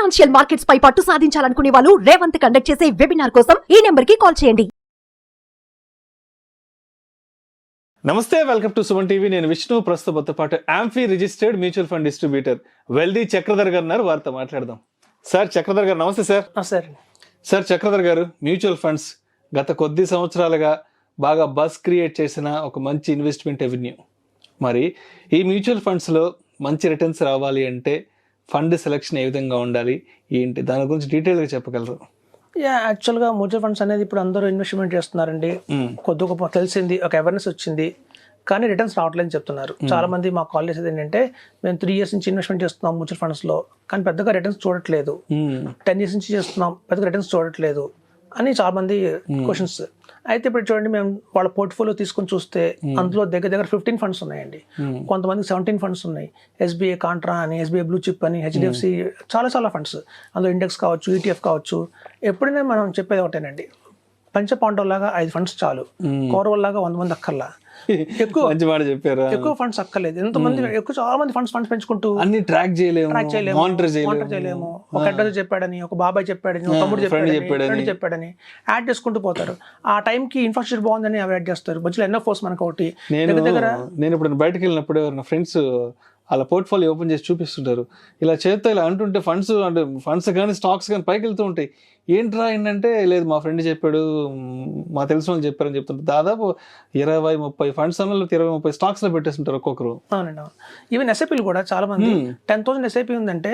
Financial markets పై పట్టు సాధించాలనుకునే వాళ్ళు Revanth conduct చేసే వెబినార్ కోసం ఈ నెంబర్ కి కాల్ చేయండి. నమస్తే, వెల్కమ్ టు సుమన్ టీవీ. నేను విష్ణు. ప్రస్తుతంతో పాటు amphi registered mutual fund distributor wealthy Chakradhar గారు ఉన్నారు. వారితో మాట్లాడదాం. సార్ చక్రధర్ గారు నమస్తే. సార్ సార్ చక్రధర్ గారు, మ్యూచువల్ ఫండ్స్ గత కొద్ది సంవత్సరాలుగా బాగా బస్ క్రియేట్ చేసిన ఒక మంచి ఇన్వెస్ట్మెంట్ ఎవెన్యూ. మరి ఈ మ్యూచువల్ ఫండ్స్లో మంచి రిటర్న్స్ రావాలి అంటే ఫండ్ సెలెక్షన్ ఏ విధంగా ఉండాలి, ఏంటి దాని గురించి డీటెయిల్గా చెప్పగలరు? యాక్చువల్గా మ్యూచువల్ ఫండ్స్ అనేది ఇప్పుడు అందరూ ఇన్వెస్ట్మెంట్ చేస్తున్నారండి. కొద్ది గొప్ప తెలిసింది, ఒక అవేర్నెస్ వచ్చింది, కానీ రిటర్న్స్ రావట్లేదని చెప్తున్నారు. చాలా మంది మా కాల్ చేసేది ఏంటంటే, మేము 3 years నుంచి ఇన్వెస్ట్మెంట్ చేస్తున్నాం మ్యూచువల్ ఫండ్స్లో, కానీ పెద్దగా రిటర్న్స్ చూడట్లేదు. 10 years నుంచి చేస్తున్నాం, పెద్దగా రిటర్న్స్ చూడట్లేదు అని చాలా మంది క్వశ్చన్స్. అయితే ఇప్పుడు చూడండి, మేము వాళ్ళ పోర్ట్ఫోలియో తీసుకొని చూస్తే అందులో దగ్గర 15 ఫండ్స్ ఉన్నాయండి. కొంతమందికి 17 ఫండ్స్ ఉన్నాయి. ఎస్బీఐ కాంట్రా అని, ఎస్బీఐ బ్లూ చిప్ అని, హెచ్డిఎఫ్సి, చాలా ఫండ్స్. అందులో ఇండెక్స్ కావచ్చు, ఈటీఎఫ్ కావచ్చు. ఎప్పుడైనా మనం చెప్పేది ఒకటేనండి, పంచపాండవులాగా 5 ఫండ్స్ చాలు, కౌరవుల్లాగా 100 మంది అక్కర్లా. ఎక్కువ ఫండ్స్ అక్కర్లేదు. ఎంతమంది చాలా మంది ఫండ్స్ పెంచుకుంటూ అన్ని ట్రాక్ చేయలేము. ఒక అడ్వైజర్ చెప్పాడని, ఒక బాబాయ్ చెప్పాడని, ఒక తమ్ముడు చెప్పాడని యాడ్ చేసుకుంటూ పోతారు. ఆ టైంకి ఇన్ఫ్రాస్ట్రక్చర్ బాగుందని అవి యాడ్ చేస్తారు. మధ్యలో ఎన్నో ఫోర్స్ మనకు ఒకటి. నేను ఇప్పుడు బయటకు వెళ్ళినప్పుడు నా ఫ్రెండ్స్ అలా పోర్ట్ఫోలియో ఓపెన్ చేసి చూపిస్తుంటారు. ఇలా చేస్తే ఇలా అంటుంటే ఫండ్స్ కానీ స్టాక్స్ కానీ పైకి వెళ్తూ ఉంటాయి. ఏంట్రా ఏంటంటే, లేదు మా ఫ్రెండ్ చెప్పాడు, మా తెలిసిన వాళ్ళు చెప్పారని చెప్తుంటారు. దాదాపు 20-30 ఫండ్స్ అన్న 20-30 స్టాక్స్ లో పెట్టేస్తుంటారు ఒక్కొక్కరు. అవునండి, అవును. ఈవెన్ ఎస్ఐపీలు కూడా చాలా మంది 10,000 ఎస్ఐపీ ఉందంటే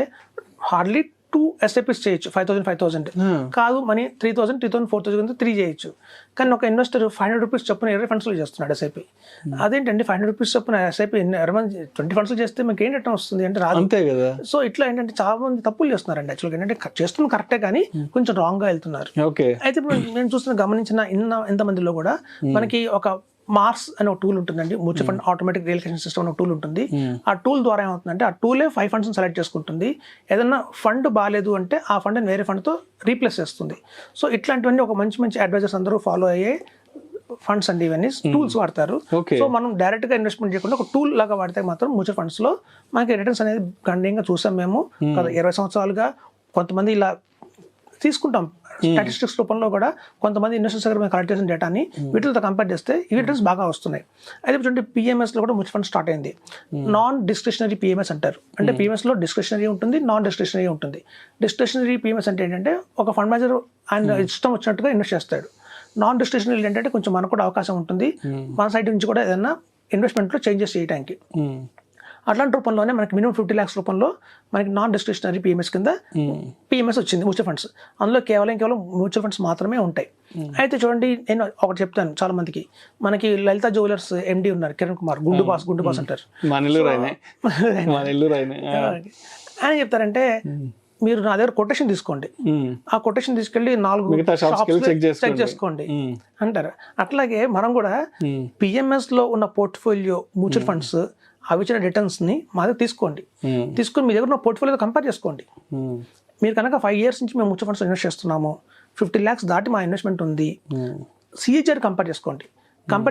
హార్డ్లీ 2 ఎస్ఐపీస్ చేయొచ్చు. 5,000 కాదు, మనీ 3,000, 4,000 3 చేయొచ్చు. కానీ ఒక ఇన్వెస్టర్ 500 రూపీస్ చొప్పున 20 ఫండ్స్లో చేస్తున్నాడు ఎస్ఐపీ. అదేంటండి 500 రూపీస్ చొప్పున ఎస్ఐపీ 20 ఫండ్స్లో చేస్తే మీకు ఏం రిటర్న్ వస్తుంది అంటే రాదు. అంతే కదా. సో ఇట్లా ఏంటంటే చాలా మంది తప్పులు చేస్తున్నారండి. యాక్చువల్గా ఏంటంటే చేస్తుంది కరెక్టే, కానీ కొంచెం రాంగ్గా వెళ్తున్నారు. అయితే ఇప్పుడు నేను చూస్తున్న గమనించిన ఇంతమందిలో కూడా మనకి ఒక మార్స్ అనే ఒక టూల్ ఉంటుందండి. Mutual fund automatic realization system అనే టూల్ ఉంటుంది. ఆ టూల్ ద్వారా ఏమవుతుందంటే, ఆ టూలే 5 ఫండ్స్ సెలెక్ట్ చేసుకుంటుంది. ఏదన్నా ఫండ్ బాగాలేదు అంటే ఆ ఫండ్ని వేరే ఫండ్తో రీప్లేస్ చేస్తుంది. సో ఇట్లాంటివన్నీ ఒక మంచి అడ్వైజర్స్ అందరూ ఫాలో అయ్యే ఫండ్స్ అండి. ఇవన్నీ టూల్స్ వాడతారు. సో మనం డైరెక్ట్గా ఇన్వెస్ట్మెంట్ చేయకుండా ఒక టూల్ లాగా వాడితే మాత్రం మ్యూచువల్ ఫండ్స్లో మనకి రిటర్న్స్ అనేది గణనీయంగా చూసాం మేము. 20 సంవత్సరాలుగా కొంతమంది ఇలా తీసుకుంటాం. స్టాటిస్టిక్స్ రూపంలో కూడా కొంతమంది ఇన్వెస్టర్స్ దగ్గర మేము కలెక్ట్ చేసిన డేటాని వీటితో కంపేర్ చేస్తే ఈ రిటర్న్స్ బాగా వస్తున్నాయి. అయితే చూడండి, పిఎంఎస్లో కూడా మ్యూచువల్ ఫండ్ స్టార్ట్ అయింది. నాన్ డిస్క్రిషనరీ పిఎంఎస్ అంటారు. అంటే పిఎంఎస్లో డిస్క్రిషనరీ ఉంటుంది, నాన్ డిస్క్రిషనరీ ఉంటుంది. డిస్క్రిషనరీ పిఎంఎస్ అంటే ఏంటంటే, ఒక ఫండ్ మేనేజర్ ఆయన ఇష్టం వచ్చినట్టుగా ఇన్వెస్ట్ చేస్తాడు. నాన్ డిస్క్రిషనరీ ఏంటంటే కొంచెం మనకు కూడా అవకాశం ఉంటుంది మన సైడ్ నుంచి కూడా ఏదైనా ఇన్వెస్ట్మెంట్లో చేంజెస్ చేయడానికి. అట్లాంటి రూపంలోనే మనకి మినిమం 50 lakhs రూపంలో మనకి నాన్ డిస్క్రిషనరీ పిఎంఎస్ కింద పిఎంఎస్ వచ్చింది మ్యూచువల్ ఫండ్స్. అందులో కేవలం మ్యూచువల్ ఫండ్స్ మాత్రమే ఉంటాయి. అయితే చూడండి, నేను ఒకటి చెప్తాను చాలా మందికి. మనకి లలిత జ్యువెలర్స్ ఎండి ఉన్నారు, కిరణ్ కుమార్, గుండు బాస్ అంటారు. ఆయన చెప్తారంటే, మీరు నా దగ్గర కొటేషన్ తీసుకోండి, ఆ కొటేషన్ తీసుకెళ్ళి 4 షాప్స్ చెక్ చేసుకోండి అంటారు. అట్లాగే మనం కూడా పిఎంఎస్ లో ఉన్న పోర్ట్ఫోలియో మ్యూచువల్ ఫండ్స్ అవి ఇచ్చిన రిటర్న్స్ ని మా దగ్గర తీసుకొని మీ దగ్గర ఉన్న పోర్ట్ఫోలియో కంపేర్ చేసుకోండి. మీరు కనుక 5 years నుంచి మేము మ్యూచువల్ ఫండ్స్ ఇన్వెస్ట్ చేస్తున్నాము, 50 lakhs దాటి మా ఇన్వెస్ట్మెంట్ ఉంది, సిఏజర్ కంపేర్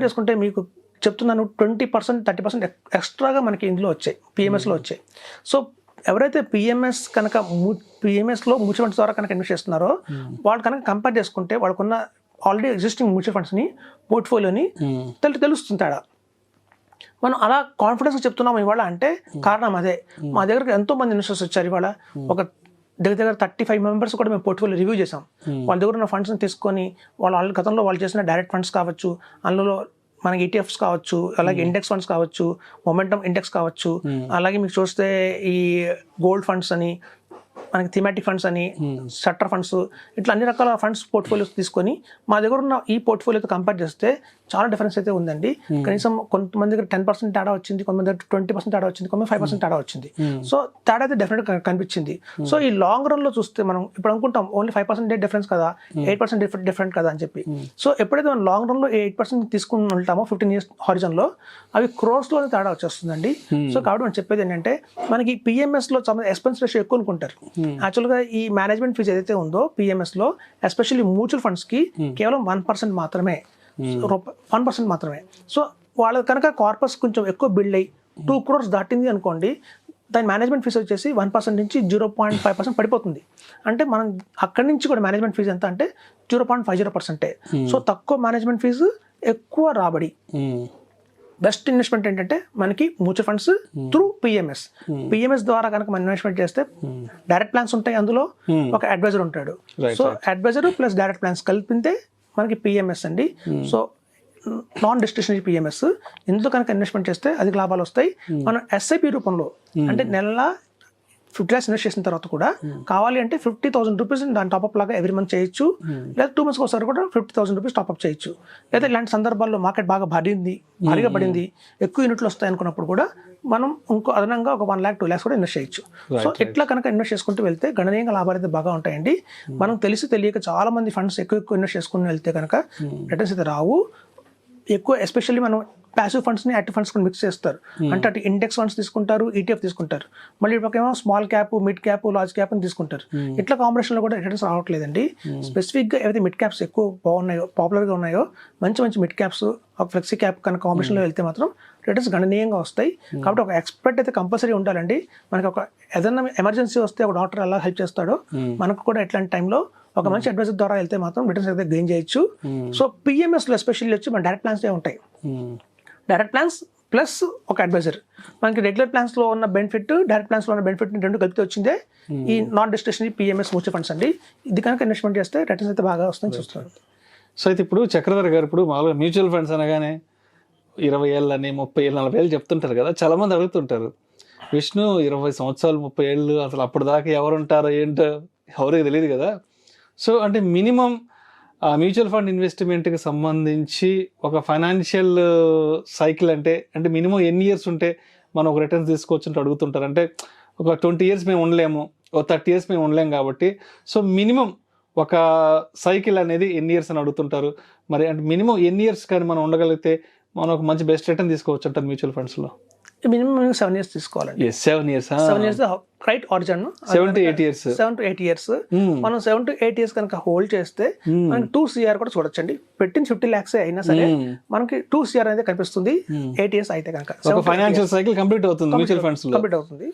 చేసుకుంటే మీకు చెప్తున్నాను 20%, 30% ఎక్స్ట్రాగా మనకి ఇందులో వచ్చాయి, పిఎంఎస్లో వచ్చాయి. సో ఎవరైతే పిఎంఎస్లో మ్యూచువల్ ఫండ్స్ ద్వారా కనుక ఇన్వెస్ట్ చేస్తున్నారో వాళ్ళు కనుక కంపేర్ చేసుకుంటే వాళ్ళకున్న ఆల్రెడీ ఎగ్జిస్టింగ్ మ్యూచువల్ ఫండ్స్ని, పోర్ట్ఫోలియోని తెలుస్తుంది తేడా. మనం అలా కాన్ఫిడెన్స్ చెప్తున్నాం ఇవాళ అంటే కారణం అదే. మా దగ్గరకు ఎంతో మంది ఇన్వెస్టర్స్ వచ్చారు. ఇవాళ ఒక దగ్గర 35 members కూడా మేము పోర్ట్ఫోలియో రివ్యూ చేసాం. వాళ్ళ దగ్గర ఉన్న ఫండ్స్ని తీసుకొని వాళ్ళు గతంలో వాళ్ళు చేసిన డైరెక్ట్ ఫండ్స్ కావచ్చు, అందులో మనకి ఈటీఎఫ్స్ కావచ్చు, అలాగే ఇండెక్స్ ఫండ్స్ కావచ్చు, మొమెంటమ్ ఇండెక్స్ కావచ్చు, అలాగే మీకు చూస్తే ఈ గోల్డ్ ఫండ్స్ అని, మనకి థీమాటిక్ ఫండ్స్ అని, సెక్టర్ ఫండ్స్, ఇట్లా అన్ని రకాల ఫండ్స్ పోర్ట్ఫోలియోస్ తీసుకొని మా దగ్గర ఉన్న ఈ పోర్ట్ఫోలియోతో కంపేర్ చేస్తే చాలా డిఫరెన్స్ అయితే ఉందండి. కనీసం కొంతమంది దగ్గర 10% తేడా వచ్చింది, కొంతమంది దగ్గర 20% తేడా వచ్చింది, కొంతమంది 5% తేడా వచ్చింది. సో తేడా అయితే డెఫినెట్గా కనిపించింది. సో ఈ లాంగ్ రన్ లో చూస్తే మనం ఇప్పుడు అనుకుంటాం ఓన్లీ 5% డిఫరెన్స్ కదా, 8% డిఫరెంట్ కదా అని చెప్పి. సో ఎప్పుడైతే మనం లాంగ్ రన్ లో 8% తీసుకుని ఉంటామో 15 years హారిజన్ లో, అవి క్రోర్స్ లోనే తేడా వచ్చేస్తుందండి. సో కాబట్టి మనం చెప్పేది ఏంటంటే, మనకి పిఎంఎస్ లో చాలా ఎక్స్పెన్స్ రేషియో ఎక్కువ అనుకుంటారు. యాక్చువల్గా ఈ మేనేజ్మెంట్ ఫీజు ఏదైతే ఉందో పిఎంఎస్ లో, ఎస్పెషల్లీ మ్యూచువల్ ఫండ్స్ కి కేవలం 1% మాత్రమే. సో వాళ్ళ కనుక కార్పస్ కొంచెం ఎక్కువ బిల్డ్ అయ్యి 2 crores దాటింది అనుకోండి, దాని మేనేజ్మెంట్ ఫీజు వచ్చేసి 1% నుంచి 0.5% పడిపోతుంది. అంటే మనం అక్కడి నుంచి కూడా మేనేజ్మెంట్ ఫీజు ఎంత అంటే 0.50%. సో తక్కువ మేనేజ్మెంట్ ఫీజు, ఎక్కువ రాబడి. బెస్ట్ ఇన్వెస్ట్మెంట్ ఏంటంటే మనకి మ్యూచువల్ ఫండ్స్ త్రూ పిఎంఎస్ ద్వారా కనుక మనం ఇన్వెస్ట్మెంట్ చేస్తే డైరెక్ట్ ప్లాన్స్ ఉంటాయి, అందులో ఒక అడ్వైజర్ ఉంటాడు. So advisor plus direct plans కలిపితే మనకి పిఎంఎస్ అండి. సో నాన్ డిస్క్రిషనరీ పిఎంఎస్, ఇందులో కనుక ఇన్వెస్ట్మెంట్ చేస్తే అధిక లాభాలు వస్తాయి. మనం ఎస్ఐపి రూపంలో అంటే నెల 50 lakhs ఇన్వెస్ట్ చేసిన తర్వాత కూడా కావాలి అంటే 50,000 రూపీస్ దాని టాప్అప్ లాగా ఎవ్రీ మంత్ చేయొచ్చు, లేదా 2 months ఒకసారి కూడా 50,000 రూపీస్ టాప్అప్ చేయొచ్చు. లేదా ఇలాంటి సందర్భాల్లో మార్కెట్ బాగా భారీగా పడింది, ఎక్కువ యూనిట్లు వస్తాయి అనుకున్నప్పుడు కూడా మనం ఇంకో అదనంగా ఒక 1 lakh 2 lakhs కూడా ఇన్వెస్ట్ చేయొచ్చు. సో ఇట్లా కనుక ఇన్వెస్ట్ చేసుకుంటూ వెళ్తే గణనీయంగా లాభాలు అయితే బాగా ఉంటాయండి. మనం తెలియక చాలా మంది ఫండ్స్ ఎక్కువ ఇన్వెస్ట్ చేసుకుని వెళ్తే కనుక రిటర్న్స్ అయితే రావు. ఎక్కువ ఎస్పెషల్లీ మనం ప్యాసివ్ ఫండ్స్ ని యాక్టివ్ ఫండ్స్ మిక్స్ చేస్తారు. అంటే అటు ఇండెక్స్ ఫండ్స్ తీసుకుంటారు, ఈటీఎఫ్ తీసుకుంటారు, మళ్ళీ పక్కేమో small cap, mid cap, large cap అని తీసుకుంటారు. ఇట్లా కాంబినేషన్ లో కూడా రిటర్న్స్ రావట్లేదండి. స్పెసిఫిక్ గా ఏదైతే మిడ్ క్యాప్స్ ఎక్కువ బాగున్నాయో, పాపులర్ గా ఉన్నాయో, మంచి మిడ్ క్యాప్స్, ఒక ఫ్లెక్సీ క్యాప్ కనుక కాంబినేషన్ లో వెళ్తే మాత్రం రిటర్న్స్ గణనీయంగా వస్తాయి. కాబట్టి ఒక ఎక్స్పర్ట్ అయితే కంపల్సరీ ఉండాలండి. మనకి ఒక ఏదైనా ఎమర్జెన్సీ వస్తే ఒక డాక్టర్ ఎలా హెల్ప్ చేస్తాడో మనకు కూడా ఎట్లాంటి టైంలో ఒక మంచి అడ్వైజర్ ద్వారా వెళ్తే మాత్రం రిటర్న్స్ అయితే గెయిన్ చేయొచ్చు. సో పిఎంఎస్ లో ఎస్పెషల్లీ వచ్చి మన డైరెక్ట్ ప్లాన్స్ ఉంటాయి. డైరెక్ట్ ప్లాన్స్ ప్లస్ ఒక అడ్వైజర్, మనకి రెగ్యులర్ ప్లాన్స్ లో ఉన్న బెనిఫిట్, డైరెక్ట్ ప్లాన్స్ లో ఉన్న బెనిఫిట్ రెండు కలిపితే వచ్చిందే ఈ non discretionary PMS mutual funds అండి. ఇది కనుక ఇన్వెస్ట్మెంట్ చేస్తే రిటర్న్స్ అయితే బాగా వస్తుందని చూస్తున్నాను. సో అయితే ఇప్పుడు చక్రధర్ గారు, ఇప్పుడు మామూలుగా మ్యూచువల్ ఫండ్స్ అనగానే 20 ఏళ్ళని 30 ఏళ్ళు 40 ఏళ్ళు చెప్తుంటారు కదా, చాలా మంది అడుగుతుంటారు, విష్ణు 20 సంవత్సరాలు 30 ఏళ్ళు అసలు అప్పటిదాకా ఎవరు ఉంటారో ఏంటో ఎవరికి తెలియదు కదా. సో అంటే మినిమం ఆ మ్యూచువల్ ఫండ్ ఇన్వెస్ట్మెంట్కి సంబంధించి ఒక ఫైనాన్షియల్ సైకిల్ అంటే మినిమం ఎన్ని ఇయర్స్ ఉంటే మనం ఒక రిటర్న్స్ తీసుకోవచ్చు అంటే అడుగుతుంటారు. అంటే ఒక 20 years మేము ఉండలేము, ఒక 30 years మేము ఉండలేము కాబట్టి సో మినిమం ఒక సైకిల్ అనేది ఎన్ని ఇయర్స్ అని అడుగుతుంటారు. మరి అంటే మినిమం ఎన్ని ఇయర్స్ కానీ మనం ఉండగలిగితే మనం ఒక మంచి బెస్ట్ రిటర్న్ తీసుకోవచ్చు అంటారు మ్యూచువల్ ఫండ్స్లో? మినిమం 7 years తీసుకోవాలండి. 7 years right origin 7 to 8 years. 7 to 8 years మనం 7 to 8 years కనుక హోల్డ్ చేస్తే మనకి 2 crore కూడా చూడొచ్చండి. పెట్టిన 50 lakhs అయినా సరే మనకి 2 crore అనేది కనిపిస్తుంది 8 years అయితే కనుక. ఫైనాన్షియల్ సైకిల్ కంప్లీట్ అవుతుంది మ్యూచువల్ ఫండ్స్ లో. కంప్లీట్ అవుతుంది.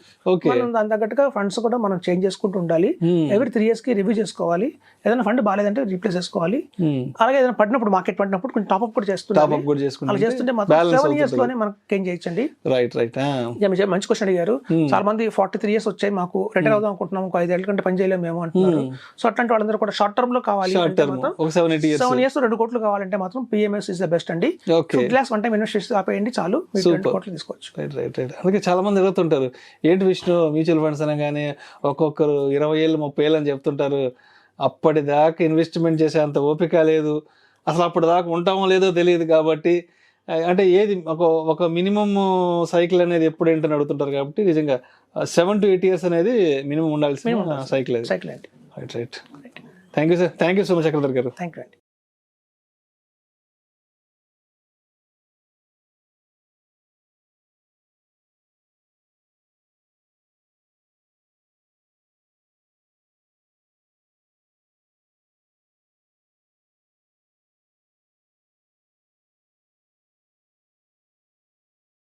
మనం దాని తగ్గట్టుగా ఫండ్స్ కూడా మనం చేంజ్ చేసుకుంటూ ఉండాలి. ఎవ్రీ 3 years కి రివ్యూ చేసుకోవాలి. ఏదైనా ఫండ్ బాగాలేదంటే రీప్లేస్ చేసుకోవాలి. అలాగే ఏదైనా పడినప్పుడు, మార్కెట్ పడినప్పుడు కొంచెం టాప్అప్ కూడా చేస్తుంటే అలా చేస్తుంటే మాత్రం 7 years లోనే మనం చేంజ్ చేయొచ్చండి. రైట్. మంచి క్వశ్చన్ అడిగారు. చాలా మంది 43 years వచ్చాయి, మాకు రిటైర్ అవుదాం అనుకుంటున్నాం, ఒక 5 ఏళ్ళ కంటే పని చేయలేము మేము అంటున్నారు. సో అట్లాంటి వాళ్ళందరూ కూడా షార్ట్ టర్మ్ లో కావాలి అంటే మాత్రం 7 years 2 crores కావాలంటే మాత్రం పిఎంఎస్ ఇస్ ద బెస్ట్ అండి. 50 lakhs వన్ టైం ఇన్వెస్ట్ చేసి ఆపేయండి చాలు, 2 crores తీసుకోవచ్చు. రైట్. అందుకే చాలా మంది అడుగుతుంటారు, ఏంటి విష్ణు మ్యూచువల్ ఫండ్స్ అనగానే ఒక్కొక్కరు 20 ఏళ్ళు 30 ఏళ్ళు అని చెప్తుంటారు, అప్పటిదాకా ఇన్వెస్ట్మెంట్ చేసే అంత ఓపిక లేదు, అసలు అప్పటిదాకా ఉంటామో లేదో తెలియదు. కాబట్టి అంటే ఏది ఒక మినిమం సైకిల్ అనేది ఎప్పుడు ఏంటని అడుగుతుంటారు. కాబట్టి నిజంగా 7 to 8 years అనేది మినిమం ఉండాల్సిన cycle. Right. Thank you sir, thank you so much Chakradhar garu. Thank you అండి.